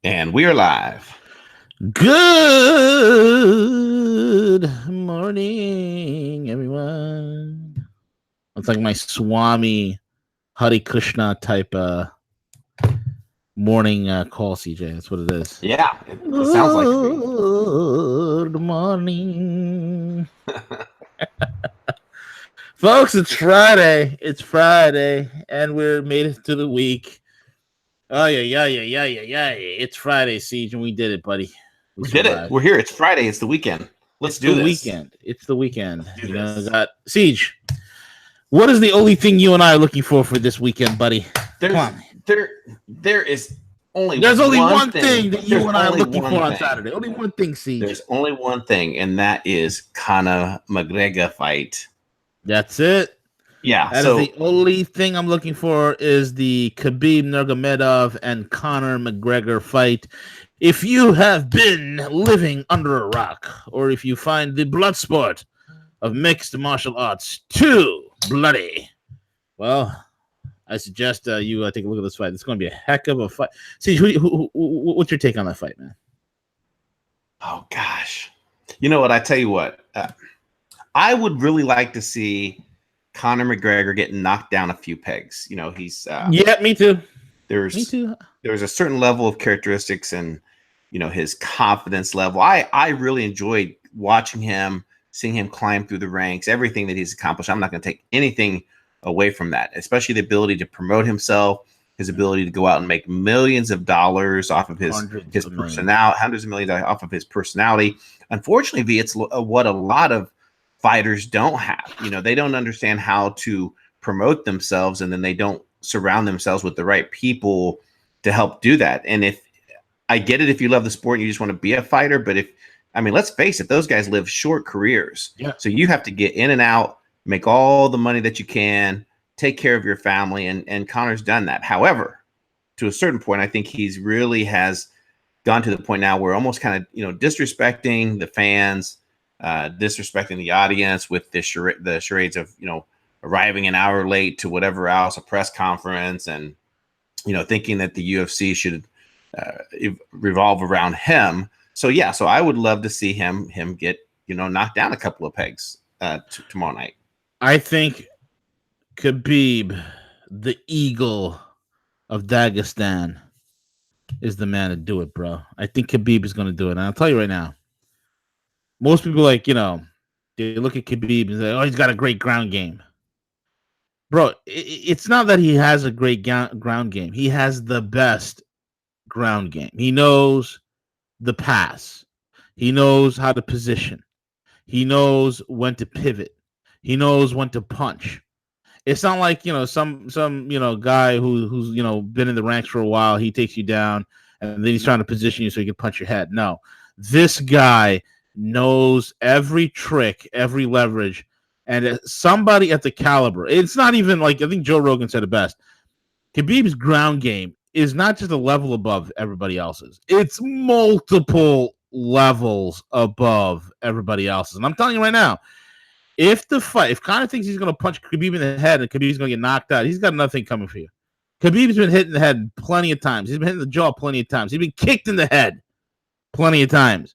And we are live. Good morning, everyone. It's like my Swami Hare Krishna type morning call, CJ. That's what it is. Yeah, it sounds like it. Good morning. Folks, it's Friday. It's Friday, and we're made it to the week. Oh, yeah. It's Friday, Siege, and we did it, buddy. We did it. We're here. It's Friday. It's the weekend. Let's do this. It's the weekend. You know, got Siege. What is the only thing you and I are looking for this weekend, buddy? Come on. There's only one thing that you and I are looking for on Saturday. Only one thing, Siege. There's only one thing, and that is Conor McGregor fight. That's it. Yeah. That is the only thing I'm looking for is the Khabib Nurmagomedov and Conor McGregor fight. If you have been living under a rock, or if you find the blood sport of mixed martial arts too bloody, well, I suggest you take a look at this fight. It's going to be a heck of a fight. See, what's your take on that fight, man? Oh, gosh. You know what? I tell you what. I would really like to see Conor McGregor getting knocked down a few pegs. You know, he's... yeah, me too. There's a certain level of characteristics and, you know, his confidence level. I really enjoyed watching him, seeing him climb through the ranks, everything that he's accomplished. I'm not going to take anything away from that, especially the ability to promote himself, his ability to go out and make millions of dollars off of his personality, hundreds of millions off of his personality. Unfortunately, V, it's what a lot of fighters don't have. You know, they don't understand how to promote themselves, and then they don't surround themselves with the right people to help do that. And if I get it, if you love the sport and you just want to be a fighter, but let's face it, those guys live short careers. Yeah. So you have to get in and out, make all the money that you can, take care of your family, and Conor's done that. However, to a certain point, I think he's really has gone to the point now where almost kind of, you know, disrespecting the fans, disrespecting the audience with the charades of, you know, arriving an hour late to whatever else, a press conference, and, you know, thinking that the UFC should revolve around him. So I would love to see him get, you know, knocked down a couple of pegs tomorrow night. I think Khabib, the eagle of Dagestan, is the man to do it, bro. I think Khabib is going to do it. And I'll tell you right now, most people, like, you know, they look at Khabib and say, oh, he's got a great ground game. Bro, it's not that he has a great ground game. He has the best ground game. He knows the pass. He knows how to position. He knows when to pivot. He knows when to punch. It's not like, you know, some you know, guy who's you know, been in the ranks for a while. He takes you down and then he's trying to position you so he can punch your head. No, this guy knows every trick, every leverage, and somebody at the caliber. It's not even like, I think Joe Rogan said it best. Khabib's ground game is not just a level above everybody else's. It's multiple levels above everybody else's. And I'm telling you right now, if Conor thinks he's going to punch Khabib in the head and Khabib's going to get knocked out, he's got nothing coming for you. Khabib's been hit in the head plenty of times. He's been hit in the jaw plenty of times. He's been kicked in the head plenty of times.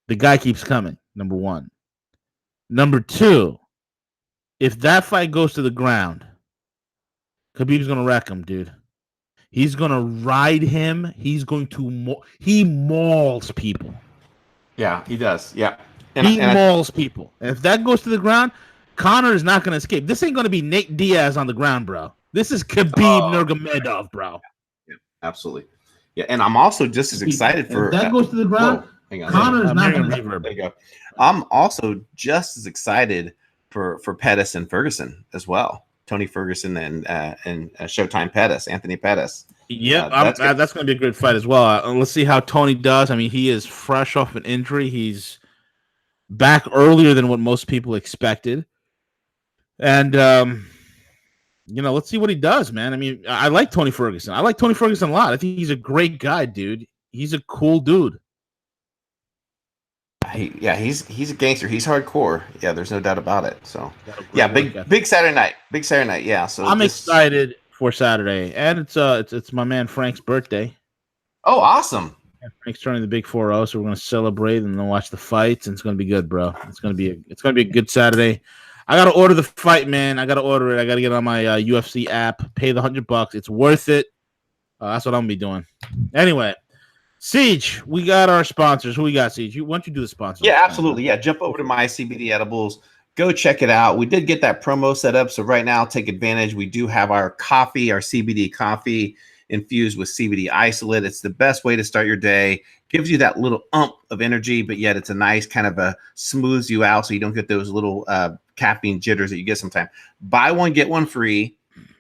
The guy keeps coming, number one. Number two, if that fight goes to the ground, Khabib's going to wreck him, dude. He's going to ride him. He's going to he mauls people. Yeah, he does. Yeah. He mauls people. And if that goes to the ground, Conor is not going to escape. This ain't going to be Nate Diaz on the ground, bro. This is Khabib Nurmagomedov, bro. Yeah, absolutely. Yeah, and I'm also just as excited for... If that goes to the ground, Conor is not going to reverb. There you go. I'm also just as excited for Pettis and Ferguson as well. Tony Ferguson and Showtime Pettis, Anthony Pettis. Yeah, that's going to be a great fight as well. Let's see how Tony does. I mean, he is fresh off an injury. He's back earlier than what most people expected. And, you know, let's see what he does, man. I mean, I like Tony Ferguson. I like Tony Ferguson a lot. I think he's a great guy, dude. He's a cool dude. He's a gangster. He's hardcore. Yeah, there's no doubt about it. So, yeah, big Saturday night. Big Saturday night. Yeah. So I'm excited for Saturday, and it's my man Frank's birthday. Oh, awesome. Frank's turning the big 4-0, so we're gonna celebrate and then watch the fights, and it's gonna be good, bro. It's gonna be a good Saturday. I gotta order the fight, man. I gotta order it. I gotta get it on my UFC app. Pay the $100. It's worth it. That's what I'm gonna be doing. Anyway, Siege, we got our sponsors. Who we got, Siege? Why don't you do the sponsors? Yeah, absolutely. Yeah, jump over to My CBD Edibles. Go check it out. We did get that promo set up, so right now take advantage. We do have our coffee, our CBD coffee infused with CBD isolate. It's the best way to start your day. Gives you that little of energy, but yet it's a nice kind of a smooths you out so you don't get those little caffeine jitters that you get sometimes. Buy one, get one free,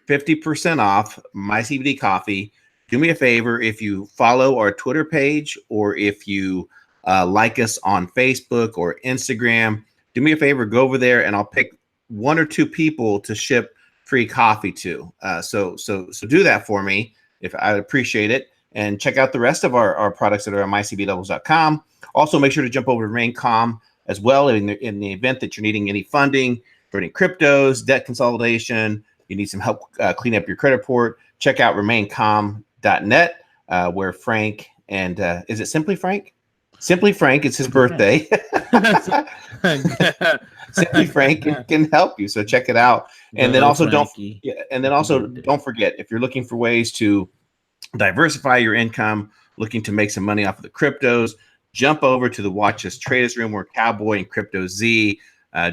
50% off My CBD coffee. Do me a favor, if you follow our Twitter page or if you like us on Facebook or Instagram, do me a favor, go over there and I'll pick 1 or 2 people to ship free coffee to. So do that for me. If I'd appreciate it. And check out the rest of our products that are on mycbdoubles.com. Also, make sure to jump over to RemainCom as well in the event that you're needing any funding for any cryptos, debt consolidation, you need some help clean up your credit report. Check out remaincom.net, where Frank and is it Simply Frank? Simply Frank, it's his birthday. Simply Frank can help you. So check it out. And then also don't forget, if you're looking for ways to diversify your income, looking to make some money off of the cryptos, jump over to the Watch Us Traders Room where Cowboy and Crypto Z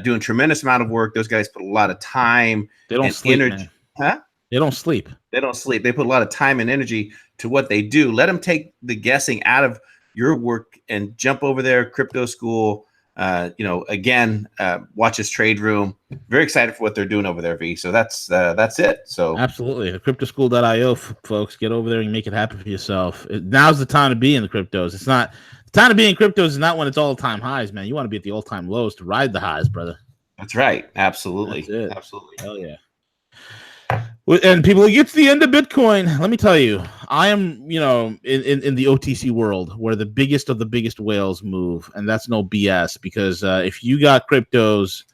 doing tremendous amount of work. Those guys put a lot of time and energy. Huh? They don't sleep. They don't sleep. They put a lot of time and energy to what they do. Let them take the guessing out of your work and jump over there. Crypto School, again, Watch Us Trade Room. Very excited for what they're doing over there, V. So that's it. So absolutely, the cryptoschool.io, folks, get over there and make it happen for yourself. Now's the time to be in the cryptos. It's not the time to be in cryptos is not when it's all-time highs, man. You want to be at the all-time lows to ride the highs, brother. That's right. Absolutely. That's absolutely. Hell yeah. And people, it's the end of Bitcoin. Let me tell you, I am, in the OTC world where the biggest of the biggest whales move, and that's no BS. Because if you got cryptos,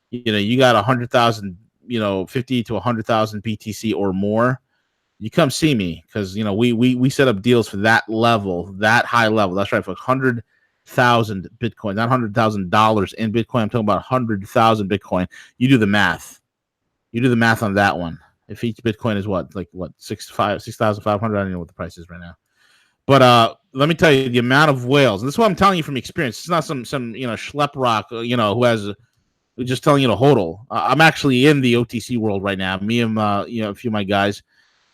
you got 100,000, 50 to 100,000 BTC or more, you come see me because we set up deals for that level, that high level. That's right, for 100,000 Bitcoin, not $100,000 in Bitcoin. I'm talking about 100,000 Bitcoin. You do the math. You do the math on that one. If each Bitcoin is what 6,500, I don't know what the price is right now. But let me tell you the amount of whales, and this is what I'm telling you from experience. It's not some schlep rock, who's just telling you to hodl. I'm actually in the OTC world right now. Me and a few of my guys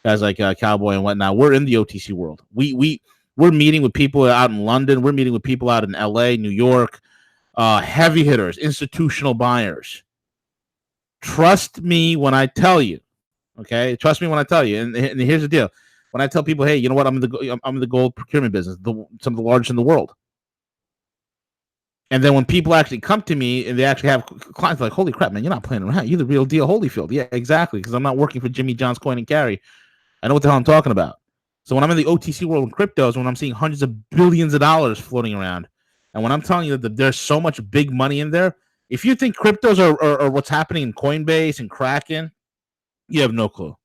like Cowboy and whatnot. We're in the OTC world. We're meeting with people out in London. We're meeting with people out in LA, New York, heavy hitters, institutional buyers. Trust me when I tell you. Okay, trust me when I tell you. And here's the deal: when I tell people, "Hey, you know what? I'm in the gold procurement business, some of the largest in the world." And then when people actually come to me and they actually have clients like, "Holy crap, man! You're not playing around. You're the real deal, Holyfield." Yeah, exactly. Because I'm not working for Jimmy John's Coin and Carry. I know what the hell I'm talking about. So when I'm in the OTC world in cryptos, when I'm seeing hundreds of billions of dollars floating around, and when I'm telling you that there's so much big money in there, if you think cryptos are what's happening in Coinbase and Kraken, you have no clue.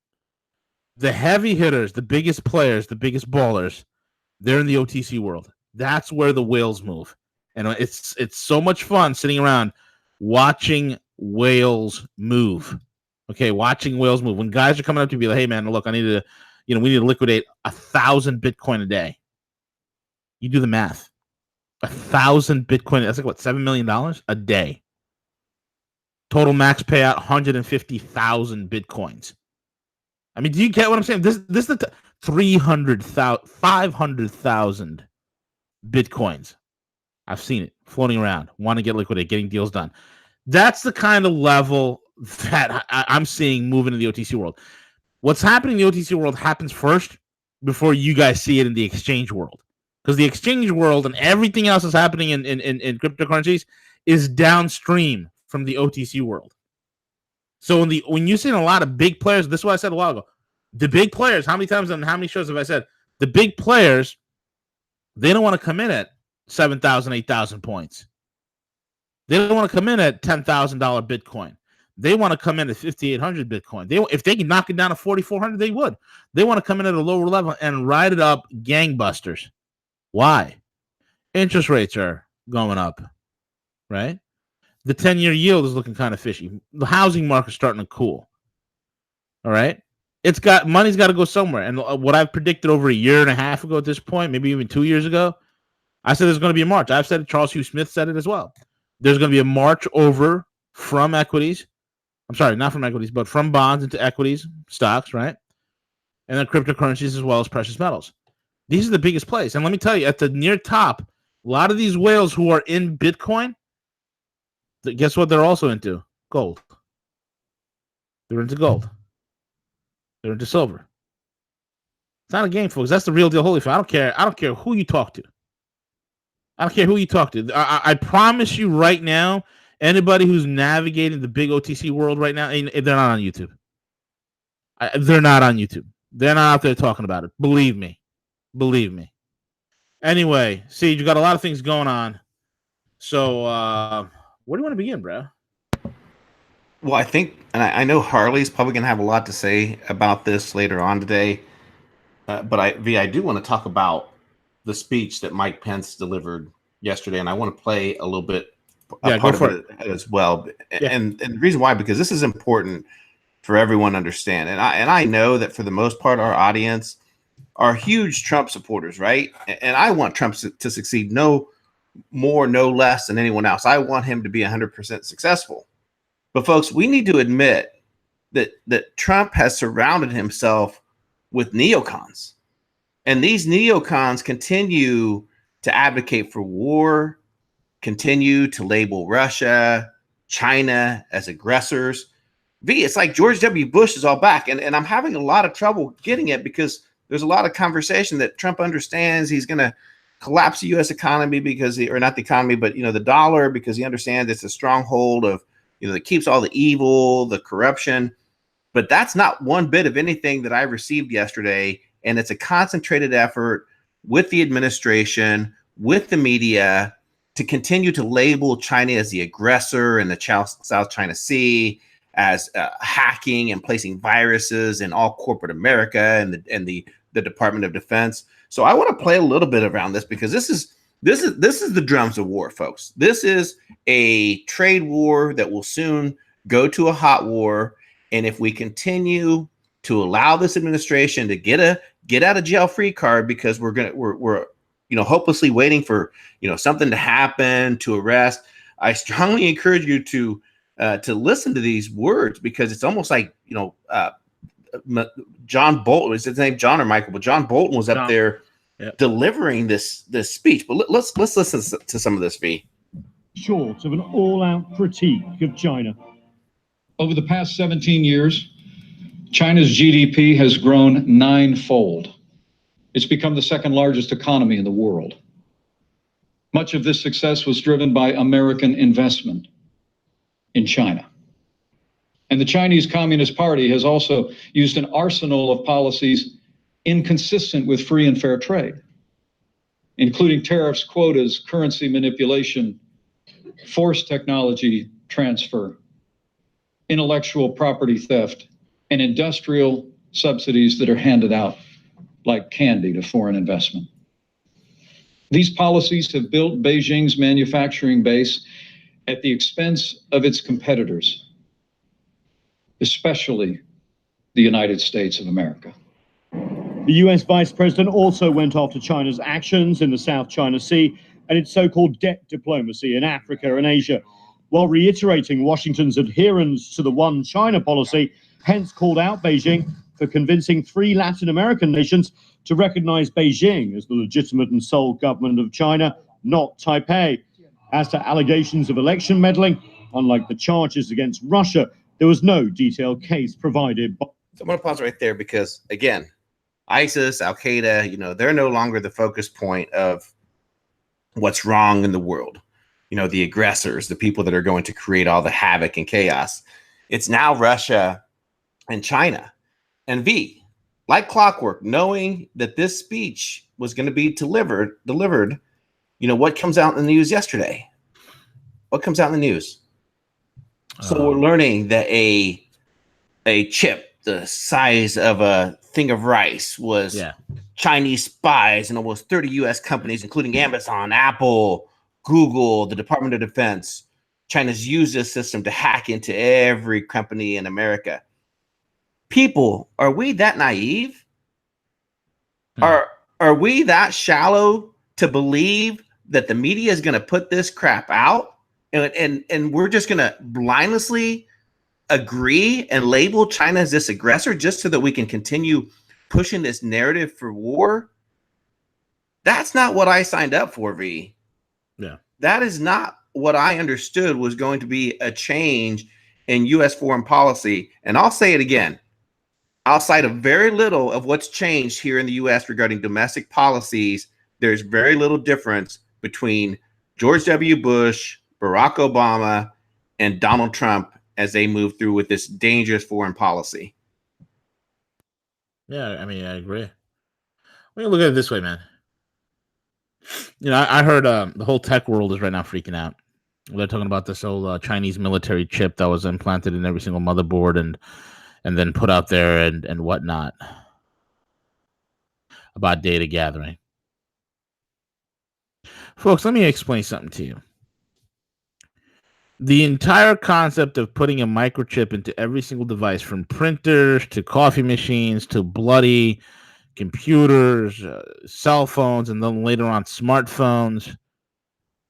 The heavy hitters, the biggest players, the biggest ballers, they're in the OTC world. That's where the whales move. And it's so much fun sitting around watching whales move. Okay, watching whales move. When guys are coming up to be like, "Hey, man, look, I need to, we need to liquidate 1,000 Bitcoin a day." You do the math. 1,000 Bitcoin, that's like what, $7 million a day. Total max payout, 150,000 Bitcoins. I mean, do you get what I'm saying? This is the 300,000, 500,000 Bitcoins. I've seen it floating around. Want to get liquidated, getting deals done. That's the kind of level that I'm seeing moving in the OTC world. What's happening in the OTC world happens first before you guys see it in the exchange world. Because the exchange world and everything else that's happening in cryptocurrencies is downstream from the OTC world. So when you see a lot of big players, this is what I said a while ago. The big players, how many times and how many shows have I said? The big players, they don't want to come in at 7,000, 8,000 points. They don't want to come in at $10,000 Bitcoin. They want to come in at 5,800 Bitcoin. If they can knock it down to 4,400, they would. They want to come in at a lower level and ride it up gangbusters. Why? Interest rates are going up, right? The 10-year yield is looking kind of fishy. The housing market's starting to cool. All right? Money's got to go somewhere. And what I've predicted over a year and a half ago at this point, maybe even 2 years ago, I said there's going to be a march. I've said it. Charles Hugh Smith said it as well. There's going to be a march over from equities. I'm sorry, not from equities, but from bonds into equities, stocks, right? And then cryptocurrencies as well as precious metals. These are the biggest plays. And let me tell you, at the near top, a lot of these whales who are in Bitcoin, guess what they're also into? Gold. They're into gold. They're into silver. It's not a game, folks. That's the real deal, Holyfield. I don't care who you talk to. I don't care who you talk to. I promise you right now, anybody who's navigating the big OTC world right now, they're not on YouTube. They're not on YouTube. They're not out there talking about it. Believe me. Believe me. Anyway, see, you got a lot of things going on. So, where do you want to begin, bro? Well, I think, and I know Harley's probably going to have a lot to say about this later on today. But I do want to talk about the speech that Mike Pence delivered yesterday, and I want to play a little bit part of it as well. Yeah. And the reason why, because this is important for everyone to understand. And I know that for the most part, our audience are huge Trump supporters, right? And I want Trump to succeed no more, no less than anyone else. I want him to be 100% successful. But folks, we need to admit that Trump has surrounded himself with neocons. And these neocons continue to advocate for war, continue to label Russia, China as aggressors. It's like George W. Bush is all back. And I'm having a lot of trouble getting it because there's a lot of conversation that Trump understands he's going to collapse the U.S. economy or not the economy, but, the dollar, because he understands it's a stronghold of, that keeps all the evil, the corruption. But that's not one bit of anything that I received yesterday. And it's a concentrated effort with the administration, with the media, to continue to label China as the aggressor in the South China Sea, as hacking and placing viruses in all corporate America and the Department of Defense. So I want to play a little bit around this because this is the drums of war, folks. This is a trade war that will soon go to a hot war. And if we continue to allow this administration to get out of jail free card, because we're hopelessly waiting for something to happen to arrest, I strongly encourage you to listen to these words, because it's almost like John Bolton, is his name John or Michael? But John Bolton was up there delivering this speech. But let's listen to some of this. Short of an all-out critique of China. Over the past 17 years, China's GDP has grown 9-fold. It's become the second largest economy in the world. Much of this success was driven by American investment in China. And the Chinese Communist Party has also used an arsenal of policies inconsistent with free and fair trade, including tariffs, quotas, currency manipulation, forced technology transfer, intellectual property theft, and industrial subsidies that are handed out like candy to foreign investment. These policies have built Beijing's manufacturing base at the expense of its competitors, especially the United States of America. The US Vice President also went after China's actions in the South China Sea and its so-called debt diplomacy in Africa and Asia, while reiterating Washington's adherence to the One China policy. Pence called out Beijing for convincing 3 Latin American nations to recognize Beijing as the legitimate and sole government of China, not Taipei. As to allegations of election meddling, unlike the charges against Russia, there was no detailed case provided. So I'm going to pause right there because, again, ISIS, Al-Qaeda, they're no longer the focus point of what's wrong in the world. The aggressors, the people that are going to create all the havoc and chaos. It's now Russia and China. And like clockwork, knowing that this speech was going to be delivered, what comes out in the news yesterday? What comes out in the news? So we're learning that a chip the size of a thing of rice was Chinese spies and almost 30 U.S. companies, including Amazon, Apple, Google, the Department of Defense. China's used this system to hack into every company in America. People, are we that naive? Are we that shallow to believe that the media is going to put this crap out and we're just going to blindlessly agree and label China as this aggressor just so that we can continue pushing this narrative for war? That's not what I signed up for, V. Yeah. That is not what I understood was going to be a change in U.S. foreign policy. And I'll say it again. Outside of very little of what's changed here in the U.S. regarding domestic policies, there's very little difference between George W. Bush, Barack Obama, and Donald Trump as they move through with this dangerous foreign policy. Yeah, I mean, I agree. We can look at it this way, man. You know, I heard the whole tech world is right now freaking out. They're talking about this old Chinese military chip that was implanted in every single motherboard and then put out there and whatnot about data gathering. Folks, let me explain something to you. The entire concept of putting a microchip into every single device, from printers to coffee machines to bloody computers, cell phones, and then later on smartphones,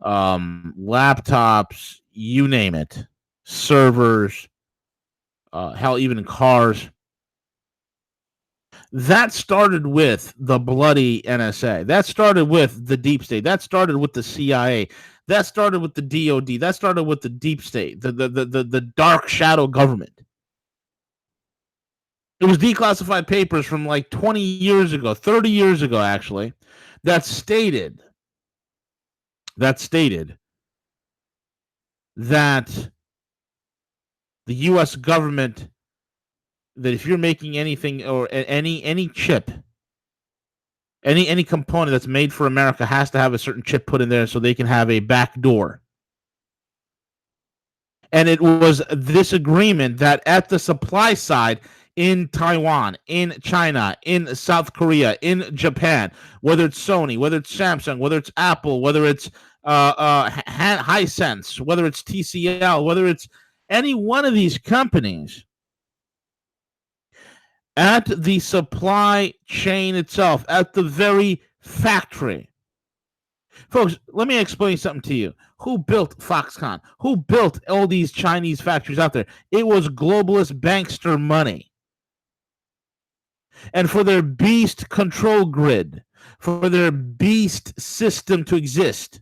laptops, you name it, servers, hell, even cars. That started with the bloody NSA. That started with the deep state. That started with the CIA. That started with the DOD. That started with the deep state, the dark shadow government. It was declassified papers from like 20 years ago, 30 years ago, actually, that stated that the U.S. government, that if you're making anything or any chip, any component that's made for America has to have a certain chip put in there so they can have a back door. And it was this agreement that at the supply side, in Taiwan, in China, in South Korea, in Japan, whether it's Sony, whether it's Samsung, whether it's Apple, whether it's Hisense, whether it's TCL, whether it's any one of these companies, at the supply chain itself, at the very factory. Folks, let me explain something to you. Who built Foxconn? Who built all these Chinese factories out there? It was globalist bankster money. And for their beast control grid, for their beast system to exist,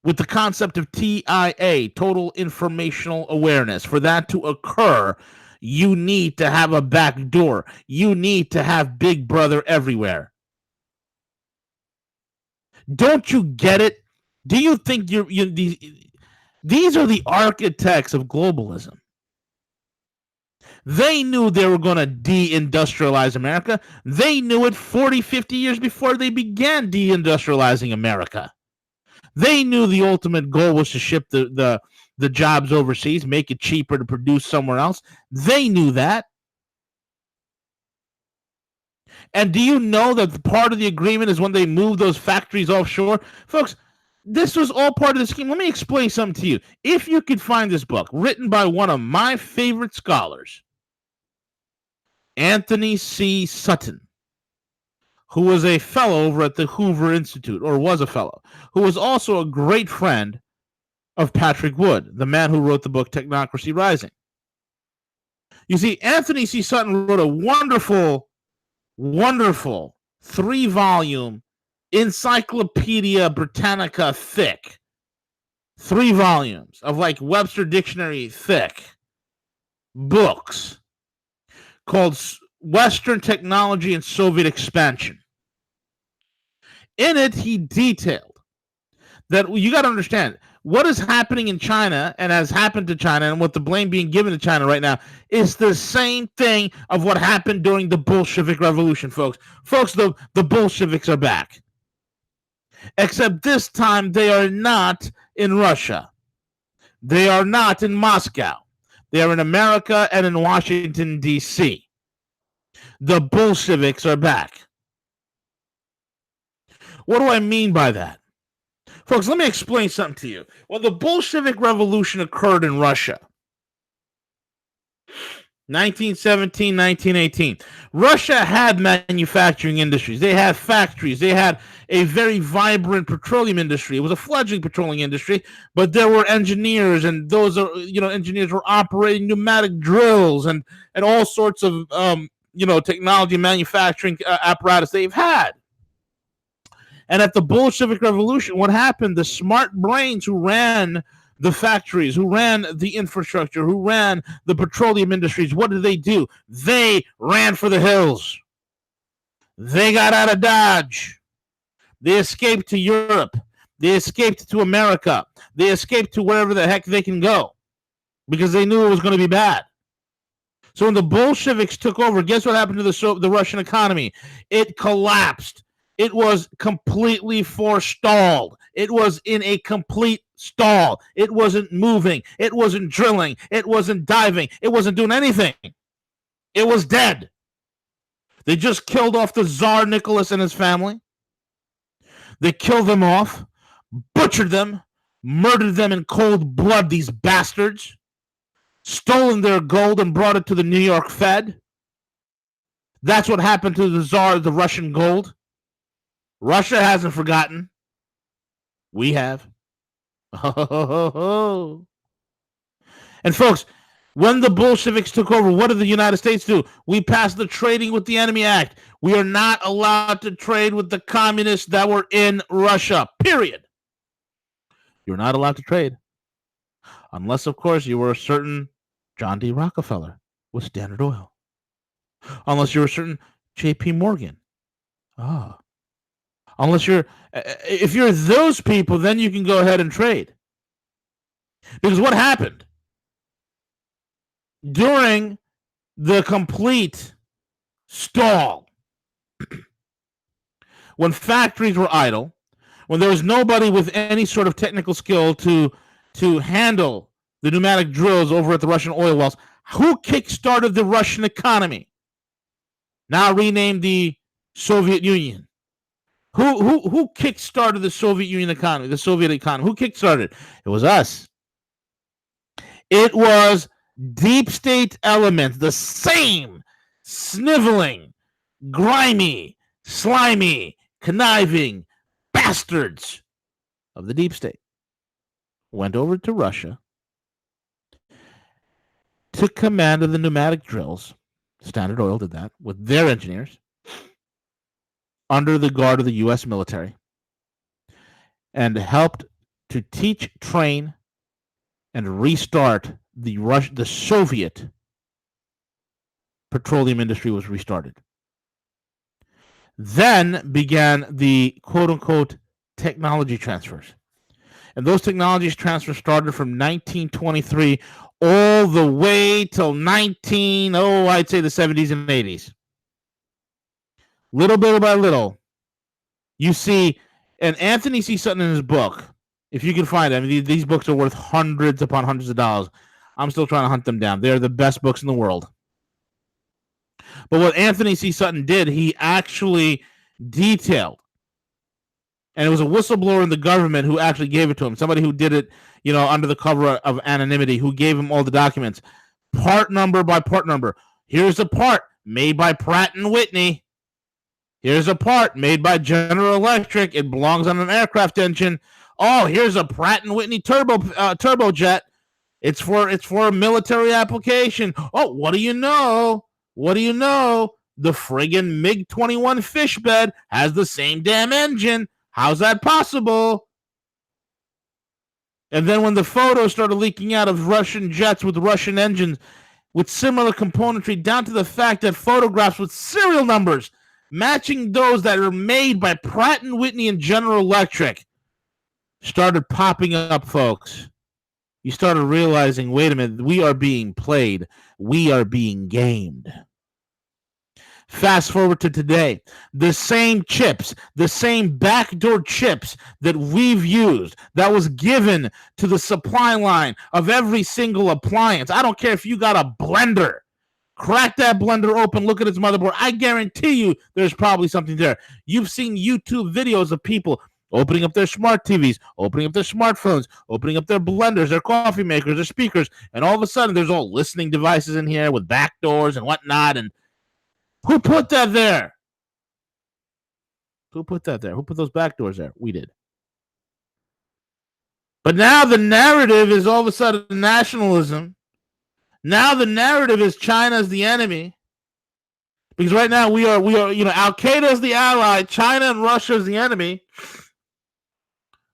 with the concept of TIA, total informational awareness, for that to occur, you need to have a back door. You need to have Big Brother everywhere. Don't you get it? Do you think these are the architects of globalism? They knew they were going to deindustrialize America. They knew it 40, 50 years before they began deindustrializing America. They knew the ultimate goal was to ship the jobs overseas, make it cheaper to produce somewhere else. They knew that. And do you know that part of the agreement is when they move those factories offshore? Folks, this was all part of the scheme. Let me explain something to you. If you could find this book, written by one of my favorite scholars, Anthony C. Sutton, who was a fellow over at the Hoover Institute, or was a fellow, who was also a great friend of Patrick Wood, the man who wrote the book Technocracy Rising. You see, Anthony C. Sutton wrote a wonderful 3-volume Encyclopedia Britannica thick, 3 volumes of like Webster Dictionary thick books called Western Technology and Soviet Expansion. In it, he detailed that you got to understand what is happening in China and has happened to China, and what the blame being given to China right now is the same thing of what happened during the Bolshevik Revolution, folks. Folks, the Bolsheviks are back. Except this time they are not in Russia. They are not in Moscow. They are in America and in Washington, D.C. The Bolsheviks are back. What do I mean by that? Folks, let me explain something to you. When the Bolshevik Revolution occurred in Russia, 1917, 1918, Russia had manufacturing industries. They had factories. They had a very vibrant petroleum industry. It was a fledgling petroleum industry, but there were engineers, and those engineers were operating pneumatic drills and all sorts of technology manufacturing apparatus they've had. And at the Bolshevik Revolution, what happened? The smart brains who ran the factories, who ran the infrastructure, who ran the petroleum industries, what did they do? They ran for the hills. They got out of Dodge. They escaped to Europe. They escaped to America. They escaped to wherever the heck they can go because they knew it was going to be bad. So when the Bolsheviks took over, guess what happened to the Russian economy? It collapsed. It was completely forestalled. It was in a complete stall. It wasn't moving. It wasn't drilling. It wasn't diving. It wasn't doing anything. It was dead. They just killed off the Tsar Nicholas and his family. They killed them off, butchered them, murdered them in cold blood, these bastards, stolen their gold and brought it to the New York Fed. That's what happened to the Tsar, the Russian gold. Russia hasn't forgotten. We have. Oh. And folks, when the Bolsheviks took over, what did the United States do? We passed the Trading with the Enemy Act. We are not allowed to trade with the communists that were in Russia, period. You're not allowed to trade. Unless, of course, you were a certain John D. Rockefeller with Standard Oil. Unless you're a certain J.P. Morgan. If you're those people, then you can go ahead and trade. Because what happened? During the complete stall, when factories were idle, when there was nobody with any sort of technical skill to handle the pneumatic drills over at the Russian oil wells, who kickstarted the Russian economy? Now renamed the Soviet Union. Who kickstarted the Soviet Union economy, the Soviet economy? Who kickstarted it? It was us. It was deep state elements, the same sniveling, grimy, slimy, conniving bastards of the deep state went over to Russia, took command of the pneumatic drills. Standard Oil did that with their engineers under the guard of the U.S. military, and helped to teach, train, and restart the Soviet petroleum industry was restarted. Then began the quote-unquote technology transfers. And those technologies transfers started from 1923 all the way till I'd say the 70s and 80s. Little bit by little, you see, and Anthony C. Sutton in his book, if you can find them, these books are worth hundreds upon hundreds of dollars. I'm still trying to hunt them down. They're the best books in the world. But what Anthony C. Sutton did, he actually detailed, and it was a whistleblower in the government who actually gave it to him, somebody who did it, under the cover of anonymity, who gave him all the documents, part number by part number. Here's a part made by Pratt & Whitney. Here's a part made by General Electric. It belongs on an aircraft engine. Oh, here's a Pratt & Whitney turbojet. It's for a military application. Oh, what do you know? The friggin' MiG-21 fish bed has the same damn engine. How's that possible? And then when the photos started leaking out of Russian jets with Russian engines with similar componentry, down to the fact that photographs with serial numbers matching those that are made by Pratt & Whitney and General Electric started popping up, folks. You started realizing, wait a minute, we are being played. We are being gamed. Fast forward to today, the same chips, the same backdoor chips that we've used, that was given to the supply line of every single appliance. I don't care if you got a blender. Crack that blender open, look at its motherboard. I guarantee you there's probably something there. You've seen YouTube videos of people opening up their smart TVs, opening up their smartphones, opening up their blenders, their coffee makers, their speakers, and all of a sudden there's all listening devices in here with back doors and whatnot. And who put that there? Who put that there? Who put those back doors there? We did. But now the narrative is all of a sudden nationalism. Now the narrative is China's the enemy. Because right now we are, Al Qaeda is the ally, China and Russia is the enemy.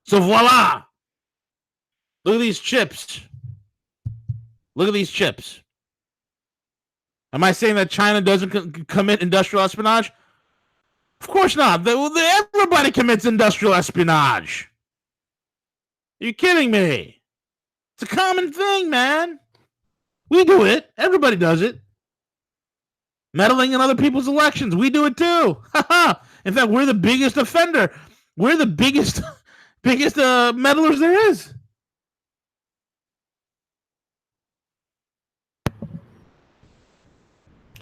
So voila. Look at these chips. Look at these chips. Am I saying that China doesn't commit industrial espionage? Of course not. Everybody commits industrial espionage. Are you kidding me? It's a common thing, man. We do it. Everybody does it. Meddling in other people's elections. We do it too. In fact, we're the biggest offender. We're the biggest meddlers there is.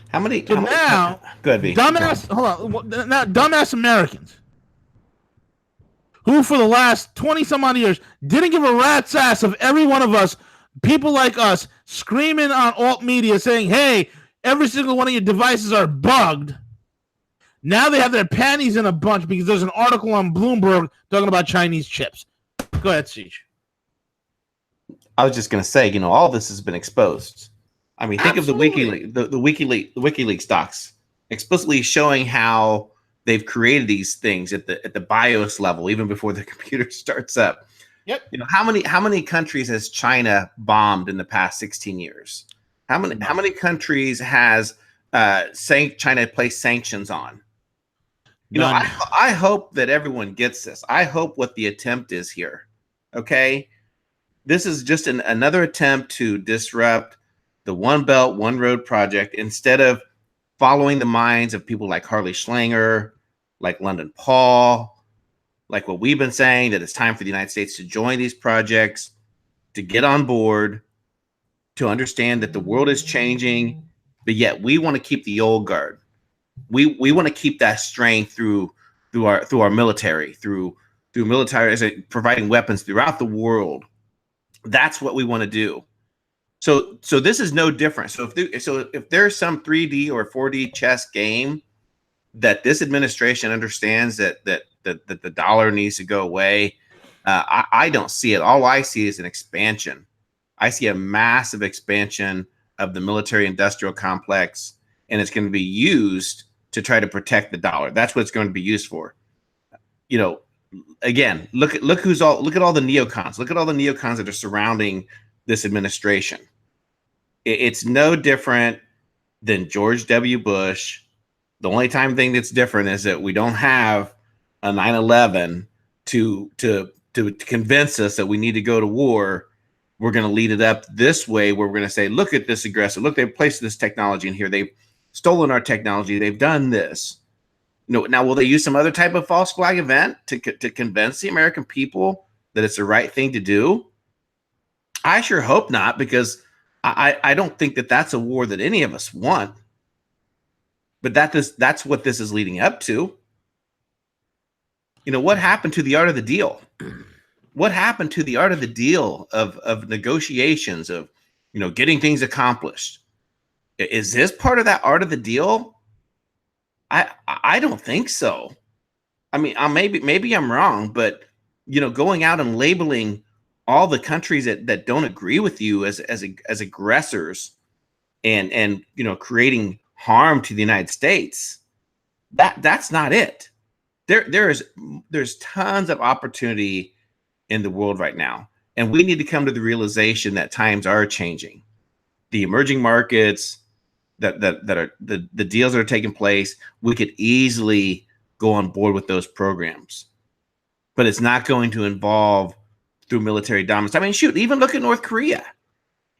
How many? So now, good. Dumbass. Hold on. Now, dumbass Americans who, for the last 20 some odd years, didn't give a rat's ass of every one of us. People like us screaming on alt media saying, "Hey, every single one of your devices are bugged." Now they have their panties in a bunch because there's an article on Bloomberg talking about Chinese chips. Go ahead, Siege. I was just going to say, all this has been exposed. I mean, think Absolutely. of the WikiLeaks docs explicitly showing how they've created these things at the BIOS level, even before the computer starts up. Yep. How many countries has China bombed in the past 16 years? How many countries has China placed sanctions on? I hope that everyone gets this. I hope what the attempt is here. Okay, this is just another attempt to disrupt the One Belt, One Road project instead of following the minds of people like Harley Schlanger, like London Paul, like what we've been saying, that it's time for the United States to join these projects, to get on board, to understand that the world is changing, but yet we want to keep the old guard. We want to keep that strength through our military, through military, providing weapons throughout the world. That's what we want to do. So this is no different. So if there's some 3D or 4D chess game that this administration understands that the dollar needs to go away, I don't see it. All I see is an expansion. I see a massive expansion of the military-industrial complex, and it's going to be used to try to protect the dollar. That's what it's going to be used for. Again, look at all the neocons. Look at all the neocons that are surrounding this administration. It's no different than George W. Bush. The only thing that's different is that we don't have a 9/11 to convince us that we need to go to war. We're going to lead it up this way, where we're going to say, look at this aggressive. Look, they've placed this technology in here. They've stolen our technology. They've done this. Now, will they use some other type of false flag event to convince the American people that it's the right thing to do? I sure hope not, because I don't think that that's a war that any of us want. But that's what this is leading up to. What happened to the art of the deal? What happened to the art of the deal of negotiations, of getting things accomplished? Is this part of that art of the deal? I don't think so. I mean, maybe I'm wrong, but going out and labeling all the countries that don't agree with you as aggressors, and creating harm to the United States, that's not it. There's tons of opportunity in the world right now, and we need to come to the realization that times are changing. The emerging markets that are the deals that are taking place, we could easily go on board with those programs, but it's not going to involve through military dominance. I mean, shoot, even look at North Korea.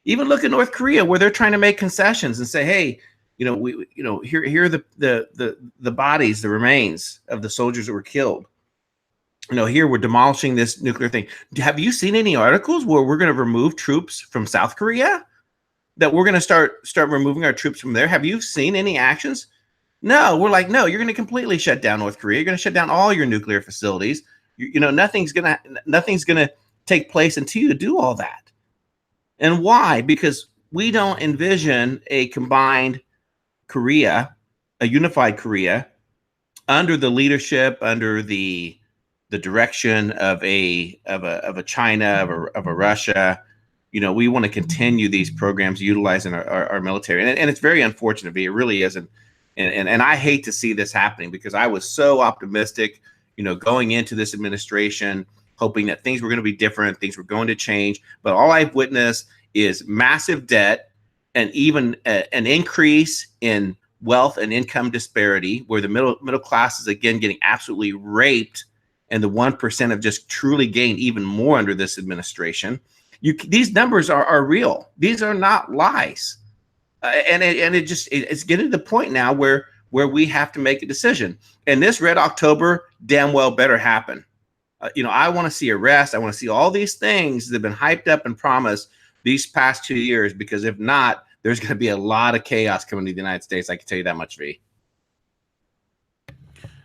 Where they're trying to make concessions and say, hey, Here are the bodies, the remains of the soldiers that were killed. Here we're demolishing this nuclear thing. Have you seen any articles where we're going to remove troops from South Korea? That we're going to start removing our troops from there? Have you seen any actions? No, we're like, no, you're going to completely shut down North Korea. You're going to shut down all your nuclear facilities. Nothing's going to take place until you do all that. And why? Because we don't envision a combined Korea, a unified Korea, under the leadership, under the direction of a China, of a Russia. We want to continue these programs utilizing our military, and it's very unfortunate. It really isn't, and I hate to see this happening because I was so optimistic, going into this administration, hoping that things were going to be different, things were going to change. But all I've witnessed is massive debt and even an increase in wealth and income disparity, where the middle class is again getting absolutely raped, and the 1% have just truly gained even more under this administration. These numbers are real. These are not lies, and it's getting to the point now where we have to make a decision. And this Red October damn well better happen. I want to see arrests. I want to see all these things that have been hyped up and promised these past 2 years, because if not, there's going to be a lot of chaos coming to the United States. I can tell you that much, V.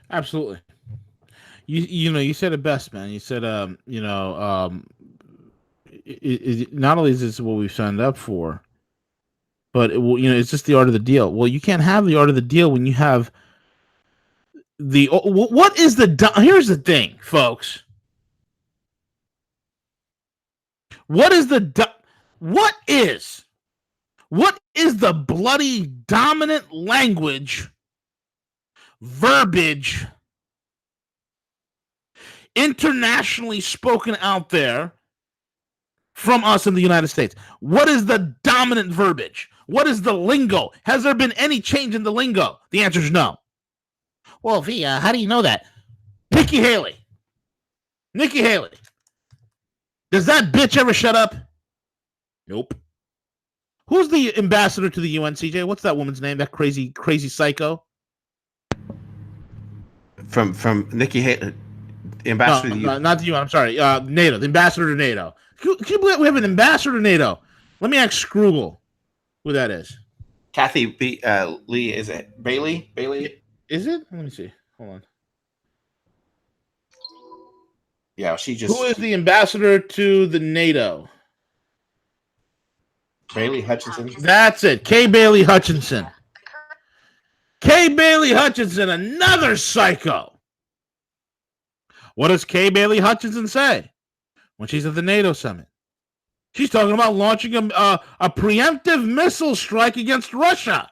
Absolutely. You said it best, man. You said, not only is this what we've signed up for, but it's just the art of the deal. Well, you can't have the art of the deal when you have what is here's the thing, folks. What is the bloody dominant language, verbiage, internationally spoken out there from us in the United States? What is the dominant verbiage? What is the lingo? Has there been any change in the lingo? The answer is no. Well, V, how do you know that? Nikki Haley. Does that bitch ever shut up? Nope. Who's the ambassador to the UN, CJ? What's that woman's name? That crazy psycho? From Nikki Haley, ambassador to the UN. Not the UN. I'm sorry. NATO, the ambassador to NATO. Can you believe we have an ambassador to NATO? Let me ask Scroogle who that is. Kathy Lee, is it Bailey? Is it? Let me see. Hold on. Yeah, she just. Who is the ambassador to the NATO? Bailey Hutchinson. That's it. Kay Bailey Hutchinson. Another psycho. What does Kay Bailey Hutchinson say when she's at the NATO summit? She's talking about launching a preemptive missile strike against Russia,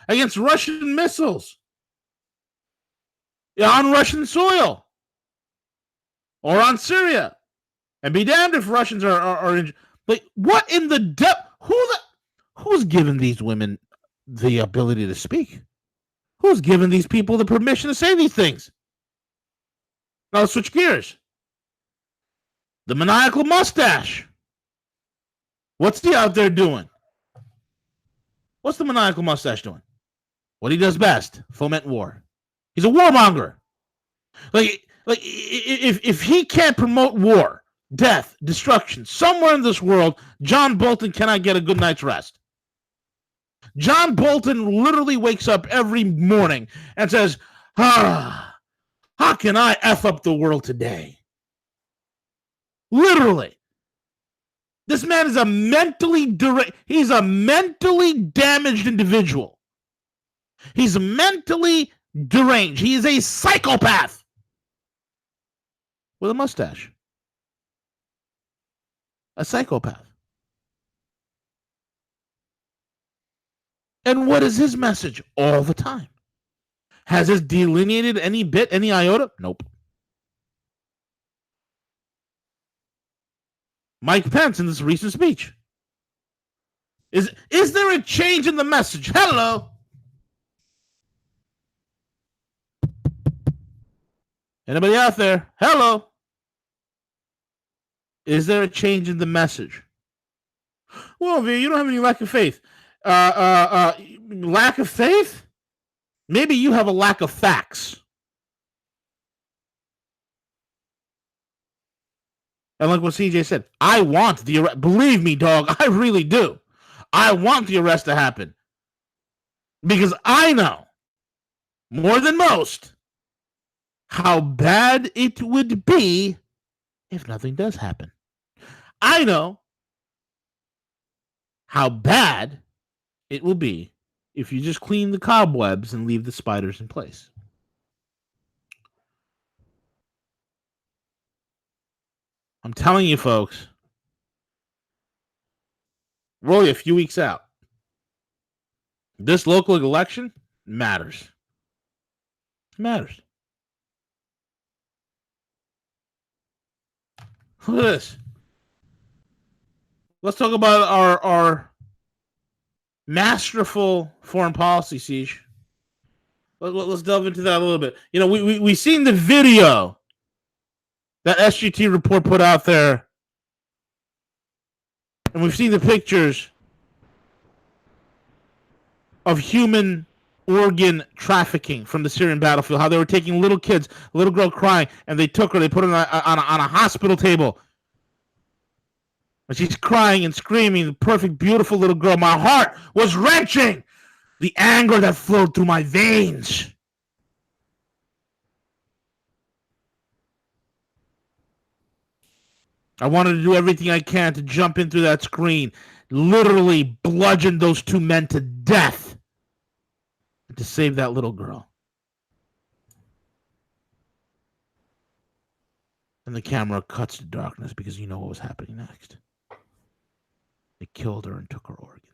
against Russian missiles on Russian soil or on Syria. And be damned if Russians are in. Like, what in the depth? Who's given these women the ability to speak? Who's given these people the permission to say these things? Now let's switch gears. The maniacal mustache. What's he out there doing? What's the maniacal mustache doing? What he does best: foment war. He's a warmonger. Like if he can't promote war, death, destruction somewhere in this world, John Bolton cannot get a good night's rest. John Bolton literally wakes up every morning and says, how can I F up the world today? Literally. This man is he's a mentally damaged individual. He's mentally deranged. He is a psychopath with a mustache. A psychopath. And what is his message all the time? Has this delineated any bit, any iota? Nope. Mike Pence in this recent speech. Is there a change in the message? Hello. Anybody out there? Hello. Is there a change in the message? Well, V, you don't have any lack of faith. lack of faith? Maybe you have a lack of facts. And like what CJ said, I want the arrest. Believe me, dog, I really do. I want the arrest to happen. Because I know, more than most, how bad it would be if nothing does happen. I know how bad it will be if you just clean the cobwebs and leave the spiders in place. I'm telling you, folks, we're only a few weeks out. This local election matters. It matters. Look at this. Let's talk about our masterful foreign policy, Siege. Let's delve into that a little bit. You know, we seen the video that SGT report put out there, and we've seen the pictures of human organ trafficking from the Syrian battlefield. How they were taking little kids, a little girl crying, and they took her. They put her on a hospital table. And she's crying and screaming, the perfect, beautiful little girl. My heart was wrenching. The anger that flowed through my veins. I wanted to do everything I can to jump in through that screen, literally bludgeon those two men to death, and to save that little girl. And the camera cuts to darkness because you know what was happening next. They killed her and took her organs.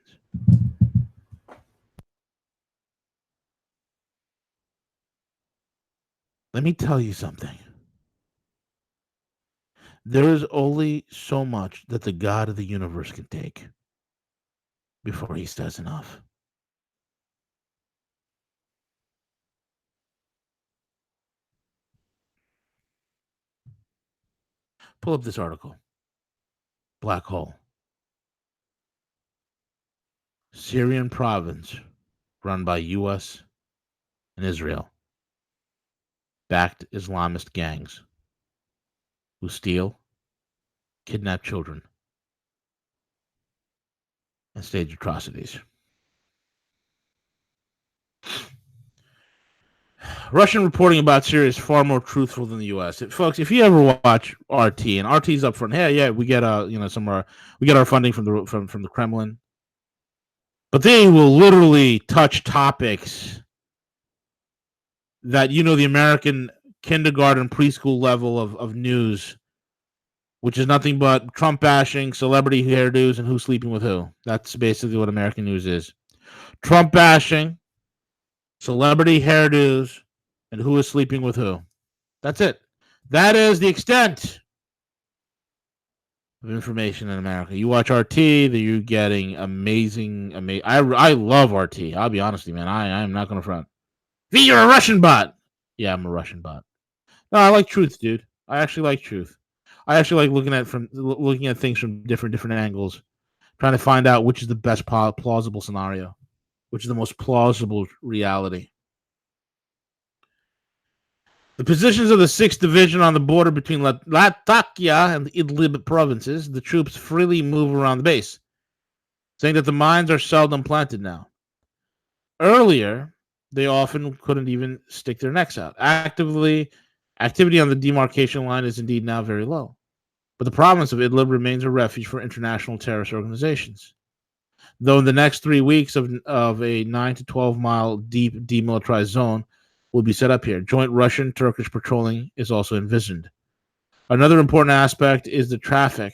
Let me tell you something. There is only so much that the God of the universe can take before he says enough. Pull up this article. Black hole. Syrian province run by U.S. and Israel. Backed Islamist gangs who steal, kidnap children, and stage atrocities. Russian reporting about Syria is far more truthful than the U.S. Folks, if you ever watch RT, and RT's up front, hey, yeah, we get we get our funding from the Kremlin, but they will literally touch topics that the American kindergarten, preschool level of news, which is nothing but Trump bashing, celebrity hairdos, and who's sleeping with who. That's basically what American news is. Trump bashing, celebrity hairdos, and who is sleeping with who. That's it. That is the extent of information in America. You watch RT, you're getting amazing. I love RT. I'll be honest with you, man. I am not going to front. V, you're a Russian bot. Yeah, I'm a Russian bot. No, I like truth, dude. I actually like truth. I actually like looking at things from different angles, trying to find out which is the best plausible scenario, which is the most plausible reality. The positions of the 6th Division on the border between Latakia and the Idlib provinces, the troops freely move around the base, saying that the mines are seldom planted now. Earlier, they often couldn't even stick their necks out. Activity on the demarcation line is indeed now very low. But the province of Idlib remains a refuge for international terrorist organizations. Though in the next 3 weeks of a 9 to 12 mile deep demilitarized zone will be set up here. Joint Russian-Turkish patrolling is also envisioned. Another important aspect is the traffic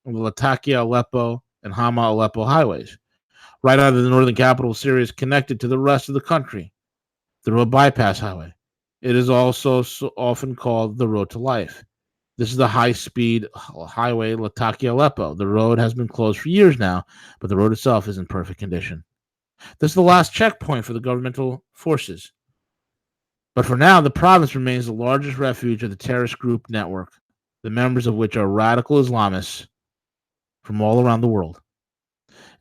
on the Latakia, Aleppo, and Hama Aleppo highways. Right out of the northern capital of Syria is connected to the rest of the country through a bypass highway. It is also so often called the road to life. This is the high-speed highway Latakia Aleppo. The road has been closed for years now, but the road itself is in perfect condition. This is the last checkpoint for the governmental forces. But for now, the province remains the largest refuge of the terrorist group network, the members of which are radical Islamists from all around the world.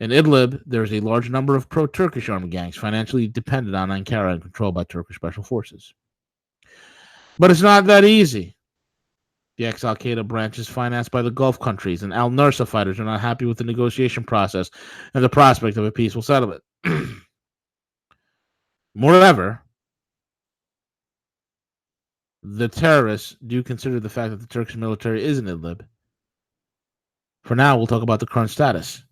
In Idlib, there's a large number of pro-Turkish armed gangs financially dependent on Ankara and controlled by Turkish special forces. But it's not that easy. The ex-Al-Qaeda branch is financed by the Gulf countries, and al-Nusra fighters are not happy with the negotiation process and the prospect of a peaceful settlement. Moreover, the terrorists do consider the fact that the Turkish military is in Idlib. For now, we'll talk about the current status.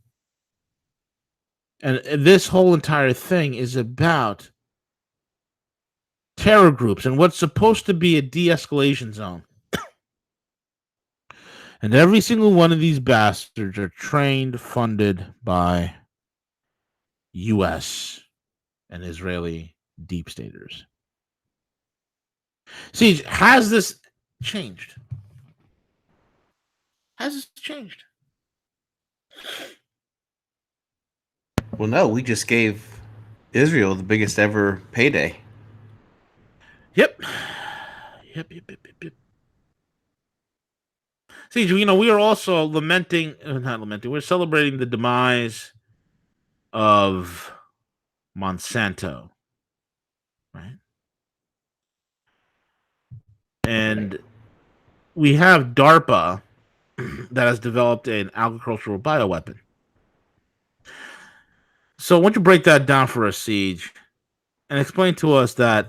And this whole entire thing is about terror groups and what's supposed to be a de-escalation zone. And every single one of these bastards are trained, funded by U.S. and Israeli deep staters. Siege, has this changed? Has this changed? Well, no, we just gave Israel the biggest ever payday. Yep. See, we are also we're celebrating the demise of Monsanto, right? And we have DARPA that has developed an agricultural bioweapon. So, why don't you break that down for us, Siege, and explain to us that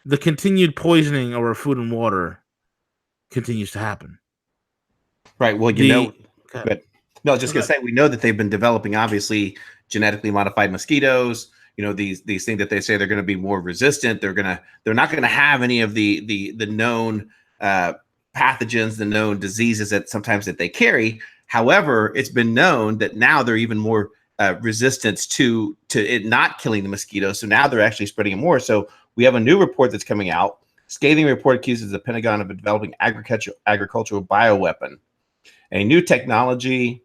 the continued poisoning of our food and water continues to happen. Right. Well, but no, I was just going to say, we know that they've been developing, obviously, genetically modified mosquitoes. These things that they say they're going to be more resistant. They're not going to have any of the known pathogens, the known diseases that they carry. However, it's been known that now they're even more resistance to it not killing the mosquitoes. So now they're actually spreading it more. So we have a new report that's coming out. Scathing report accuses the Pentagon of developing agricultural bioweapon. A new technology.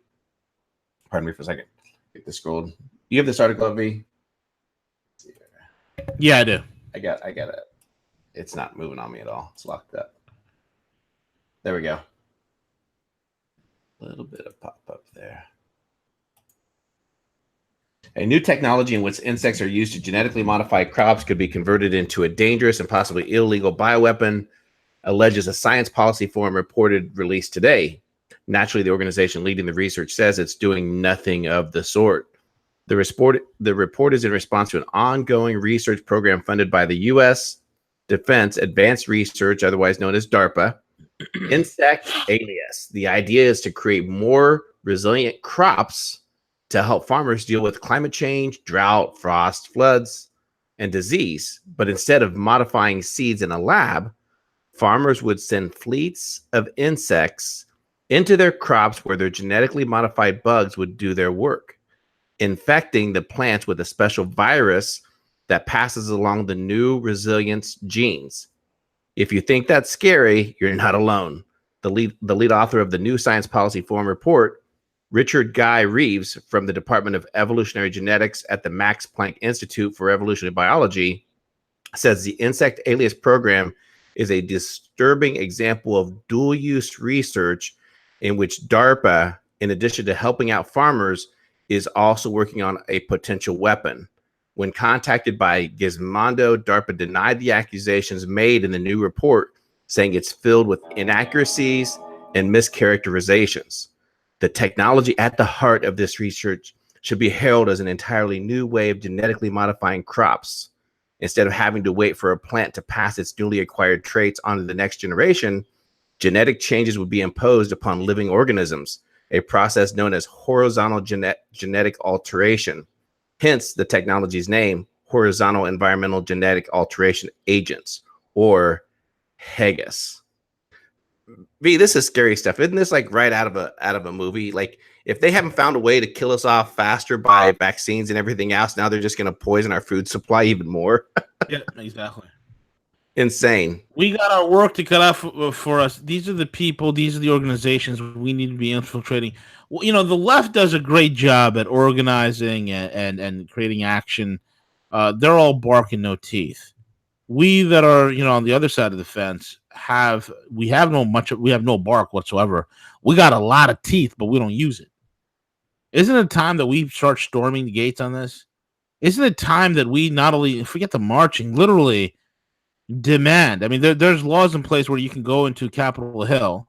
Pardon me for a second. Get this scrolled. You have this article of me? Yeah, I do. I got it. It's not moving on me at all. It's locked up. There we go. A little bit of pop-up there. A new technology in which insects are used to genetically modify crops could be converted into a dangerous and possibly illegal bioweapon, alleges a science policy forum reported released today. Naturally, the organization leading the research says it's doing nothing of the sort. The report is in response to an ongoing research program funded by the U.S. Defense Advanced Research, otherwise known as DARPA, Insect Alias. The idea is to create more resilient crops to help farmers deal with climate change, drought, frost, floods, and disease. But instead of modifying seeds in a lab, farmers would send fleets of insects into their crops where their genetically modified bugs would do their work, infecting the plants with a special virus that passes along the new resilience genes. If you think that's scary, you're not alone. The lead author of the new Science Policy Forum report, Richard Guy Reeves from the Department of Evolutionary Genetics at the Max Planck Institute for Evolutionary Biology, says the Insect Alias program is a disturbing example of dual-use research in which DARPA, in addition to helping out farmers, is also working on a potential weapon. When contacted by Gizmondo, DARPA denied the accusations made in the new report, saying it's filled with inaccuracies and mischaracterizations. The technology at the heart of this research should be hailed as an entirely new way of genetically modifying crops. Instead of having to wait for a plant to pass its newly acquired traits on to the next generation, genetic changes would be imposed upon living organisms, a process known as horizontal genetic alteration. Hence the technology's name, Horizontal Environmental Genetic Alteration Agents, or HEGAS. V, this is scary stuff. Isn't this like right out of a movie? Like, if they haven't found a way to kill us off faster by vaccines and everything else, now they're just going to poison our food supply even more. Yeah, exactly. Insane. We got our work to cut out for us. These are the people, these are the organizations we need to be infiltrating. Well, the left does a great job at organizing and creating action. They're all bark and no teeth. We that are, on the other side of the fence we have no bark whatsoever. We got a lot of teeth, but we don't use it. Isn't it time that we start storming the gates on this? Isn't it time that we not only forget the marching, literally demand? I mean, there's laws in place where you can go into Capitol Hill,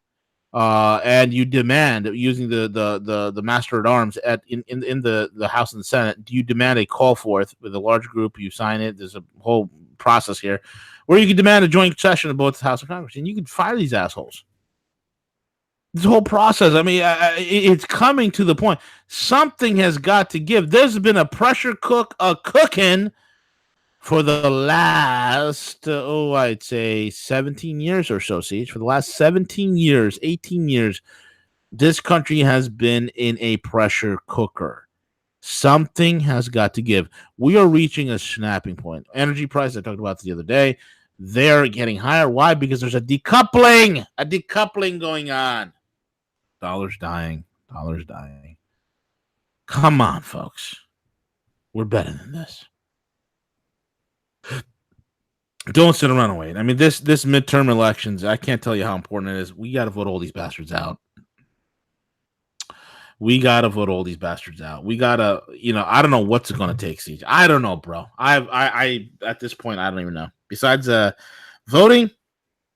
and you demand using the master at arms in the House and the Senate. Do you demand a call forth with a large group? You sign it. There's a whole process here where you can demand a joint session of both the House and Congress, and you can fire these assholes. This whole process, I mean, it's coming to the point. Something has got to give. There's been a pressure cooking for the last, I'd say 17 years or so, Siege. For the last 17 years, 18 years, this country has been in a pressure cooker. Something has got to give. We are reaching a snapping point. Energy price, I talked about the other day, they're getting higher. Why? Because there's a decoupling going on. Dollars dying. Come on, folks. We're better than this. Don't sit around and wait. I mean, this midterm elections, I can't tell you how important it is. We got to vote all these bastards out. We got to I don't know what's going to take, Siege. I don't know, bro. I at this point, I don't even know. Besides voting,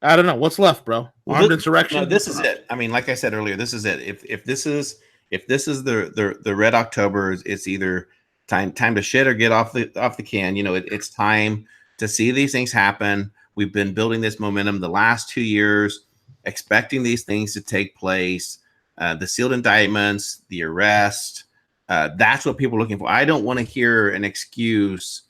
I don't know what's left, bro. Armed insurrection. No, this is it. I mean, like I said earlier, this is it. If this is the Red October, it's either time to shit or get off the can. You know, it's time to see these things happen. We've been building this momentum the last 2 years, expecting these things to take place. The sealed indictments, the arrest. That's what people are looking for. I don't want to hear an excuse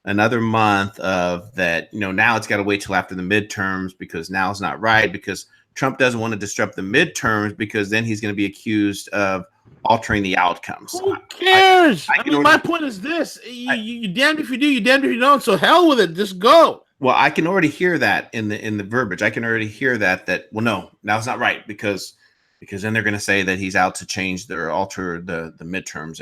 another month of that, you know, now it's got to wait till after the midterms because now it's not right, because Trump doesn't want to disrupt the midterms because then he's going to be accused of altering the outcomes. Who cares? I mean, my point is this. You damned if you do, you damned if you don't. So hell with it. Just go. Well, I can already hear that in the verbiage. I can already hear that well, no, now it's not right because then they're going to say that he's out to change or alter the midterms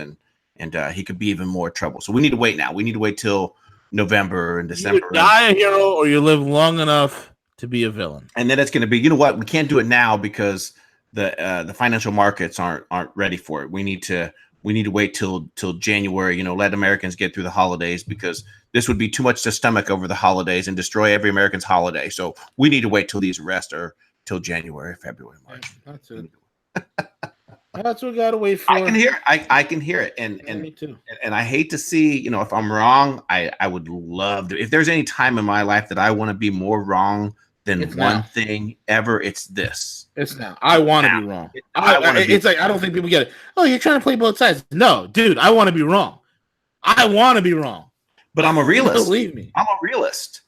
and he could be even more trouble. So we need to wait now. We need to wait till November and December. You die a hero or you live long enough to be a villain. And then it's going to be, you know what? We can't do it now because the financial markets aren't ready for it. We need to wait till January, you know, let Americans get through the holidays because this would be too much to stomach over the holidays and destroy every American's holiday. So we need to wait till these arrests are till January, February, March. That's it. That's what we gotta wait for. I can hear it. I can hear it. And me too. And I hate to see, you know, if I'm wrong, I would love to. If there's any time in my life that I want to be more wrong than one thing ever, it's this. It's now. I want to be wrong. It's like I don't think people get it. Oh, you're trying to play both sides. No, dude, I want to be wrong. I want to be wrong. But I'm a realist. Believe me. I'm a realist.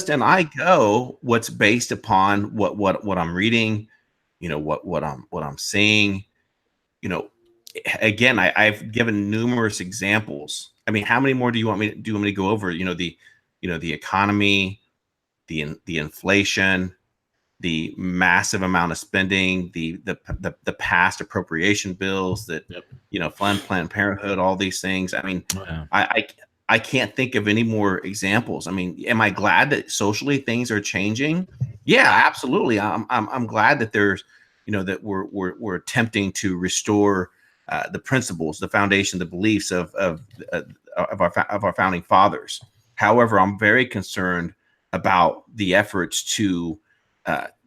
And I go what's based upon what I'm reading, you know, what I'm seeing. You know, again, I've given numerous examples. I mean, how many more do you want me to go over? You know, the economy, the inflation, the massive amount of spending, the past appropriation bills that you know, Planned Parenthood, all these things. I mean, I can't think of any more examples. I mean, am I glad that socially things are changing? Yeah, absolutely. I'm glad that there's, you know, that we're attempting to restore the principles, the foundation, the beliefs of our founding fathers. However, I'm very concerned about the efforts to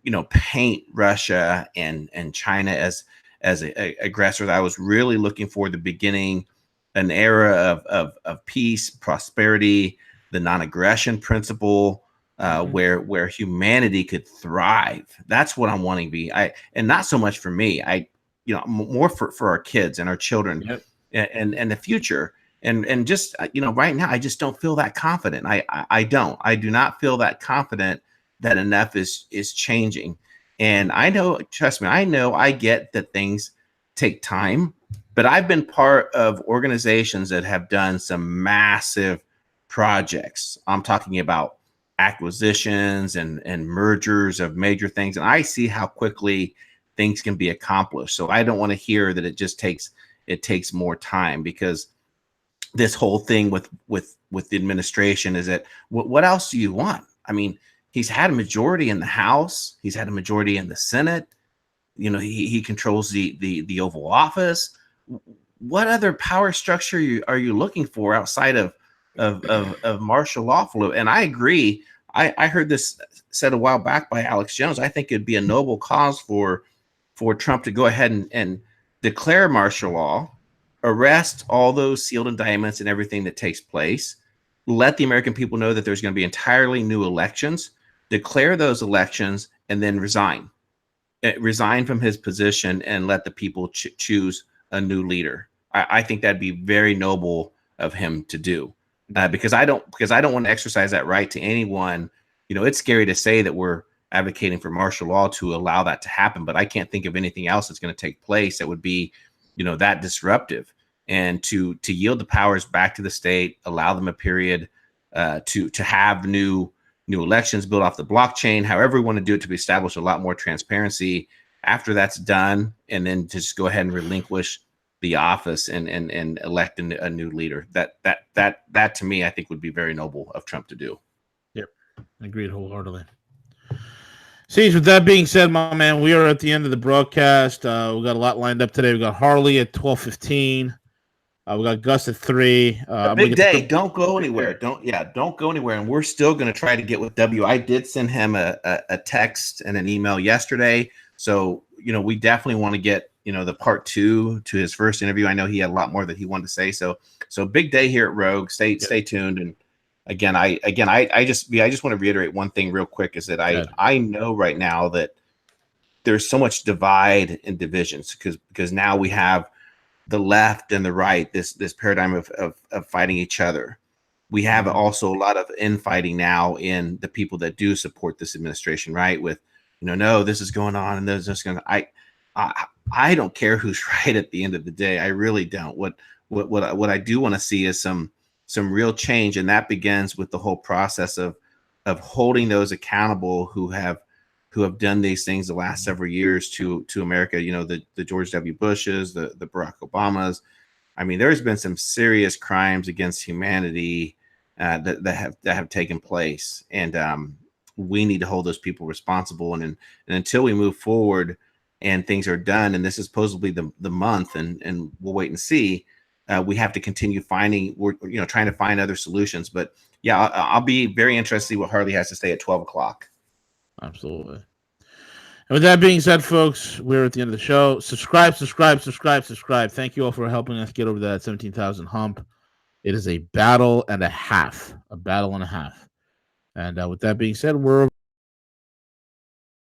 you know, paint Russia and China as aggressors. I was really looking for the beginning, an era of peace, prosperity, the non-aggression principle, where humanity could thrive. That's what I'm wanting to be. And not so much for me. You know, more for our kids and our children and the future. And just, you know, right now I just don't feel that confident. I do not feel that confident that enough is changing. And I know, trust me, I get that things take time, but I've been part of organizations that have done some massive projects. I'm talking about acquisitions and mergers of major things. And I see how quickly things can be accomplished. So I don't want to hear that it takes more time, because this whole thing with the administration is that what else do you want? I mean, he's had a majority in the House. He's had a majority in the Senate. You know, he controls the Oval Office. what other power structure are you looking for outside of martial law? And I agree. I heard this said a while back by Alex Jones. I think it'd be a noble cause for Trump to go ahead and declare martial law, arrest all those sealed indictments and everything that takes place, let the American people know that there's going to be entirely new elections, declare those elections, and then resign from his position and let the people choose a new leader. I think that'd be very noble of him to do, because I don't want to exercise that right to anyone. It's scary to say that we're advocating for martial law to allow that to happen, but I can't think of anything else that's going to take place that would be, that disruptive. And to yield the powers back to the state, allow them a period to have new elections built off the blockchain, however we want to do it, to establish a lot more transparency. After that's done, and then just go ahead and relinquish the office and elect a new leader. That to me, I think would be very noble of Trump to do. Yep, agreed wholeheartedly. Siege, with that being said, my man, we are at the end of the broadcast. We got a lot lined up today. We got Harley at 12:15. We got Gus at 3. Big day. Don't go anywhere. Don't go anywhere. And we're still going to try to get with W. I did send him a text and an email yesterday. So, we definitely want to get, the part 2 to his first interview. I know he had a lot more that he wanted to say. So big day here at Rogue. Stay tuned. And again, I just want to reiterate one thing real quick, is that I know right now that there's so much divide and divisions because now we have the left and the right, this paradigm of fighting each other. We have also a lot of infighting now in the people that do support this administration, right? With, no, this is going on and there's just going to, I don't care who's right at the end of the day. I really don't. What I do want to see is some real change. And that begins with the whole process of holding those accountable who have done these things the last several years to America. The George W. Bushes, the Barack Obamas. I mean, there's been some serious crimes against humanity that have taken place, and we need to hold those people responsible. And until we move forward and things are done, and this is supposedly the month, and we'll wait and see. We have to continue trying to find other solutions. But yeah, I'll be very interested to see what Harley has to say at 12 o'clock. Absolutely. And with that being said, folks, we're at the end of the show. Subscribe. Thank you all for helping us get over that 17,000 hump. It is a battle and a half. And with that being said, we're